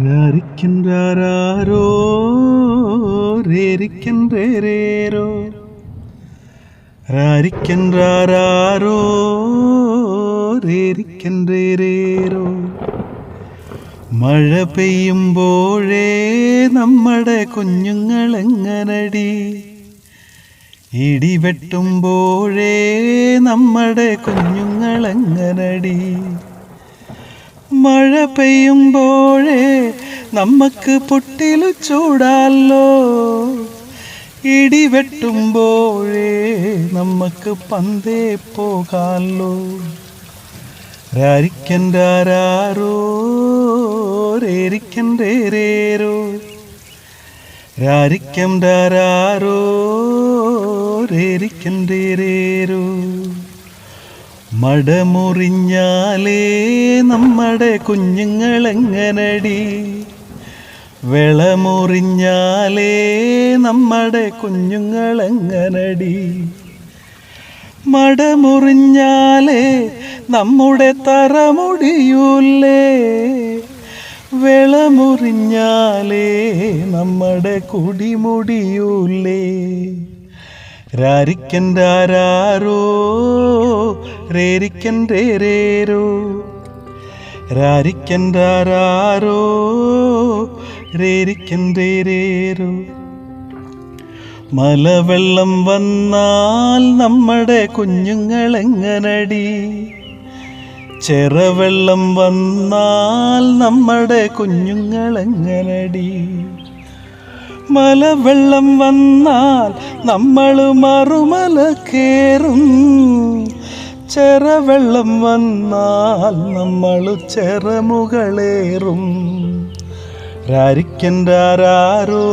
രാരിക്കൻറാരോ രേരിക്കൻറേരേരോ രാരിക്കൻറാരോ രേരിക്കൻറേരേരോ. മഴ പെയ്യുമ്പോഴേ നമ്മുടെ കുഞ്ഞുങ്ങളെങ്ങനടി, ഇടിവെട്ടുമ്പോഴേ നമ്മുടെ കുഞ്ഞുങ്ങളെങ്ങനടി. മഴ പെയ്യുമ്പോഴേ നമുക്ക് പൊട്ടിലു ചൂടാലോ, ഇടിവെട്ടുമ്പോഴേ നമുക്ക് പന്തേ പോകാലോ. രാരിക്കൻറാരോ രേരിക്കൻറേരേരോ രാരിക്കൻറാരോ രേരിക്കൻറേരേരോ. മടമുറിഞ്ഞാലേ നമ്മുടെ കുഞ്ഞുങ്ങളെങ്ങനടി, വിളമുറിഞ്ഞാലേ നമ്മുടെ കുഞ്ഞുങ്ങളെങ്ങനടി. മടമുറിഞ്ഞാലേ നമ്മുടെ തറമുടിയൂലേ, വിളമുറിഞ്ഞാലേ നമ്മുടെ കുടിമുടിയൂലേ. രാരിക്കൻറാരോ രേരിക്കൻറേരേരോ രാരിക്കൻറാരോ രേരിക്കൻറേരേരോ. മലവെള്ളം വന്നാൽ നമ്മുടെ കുഞ്ഞുങ്ങളെങ്ങനടി, ചെറവെള്ളം വന്നാൽ നമ്മുടെ കുഞ്ഞുങ്ങളെങ്ങനടി. മലവെള്ളം വന്നാൽ നമ്മൾ മറുമല കേറും, ചെറവെള്ളം വന്നാൽ നമ്മൾ ചെറമുകളേറും. രാരിക്കൻറാരോ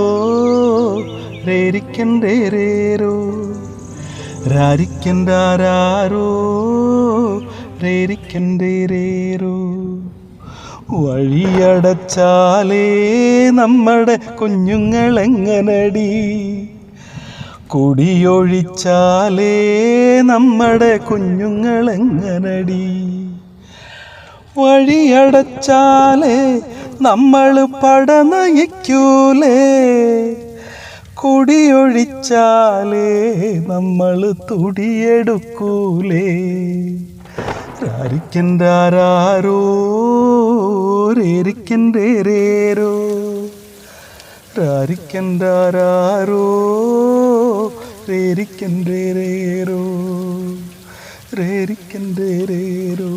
രേരിക്കൻറേരേരോ രാരിക്കൻറാരോ രേരിക്കൻറേരേരോ. വഴിയടച്ചാലേ നമ്മുടെ കുഞ്ഞുങ്ങളെങ്ങനടി, കുടിയൊഴിച്ചാലേ നമ്മുടെ കുഞ്ഞുങ്ങളെങ്ങനടി. വഴിയടച്ചാലേ നമ്മൾ പടനയിക്കൂലേ, കുടിയൊഴിച്ചാലേ നമ്മൾ തുടിയെടുക്കൂലേ. രാരിക്കൻറാരോ രേരിക്കൻറേരേരോ രാരിക്കൻറാരോ രേരിക്കൻറേരേരോ രേരിക്കൻറേരേരോ.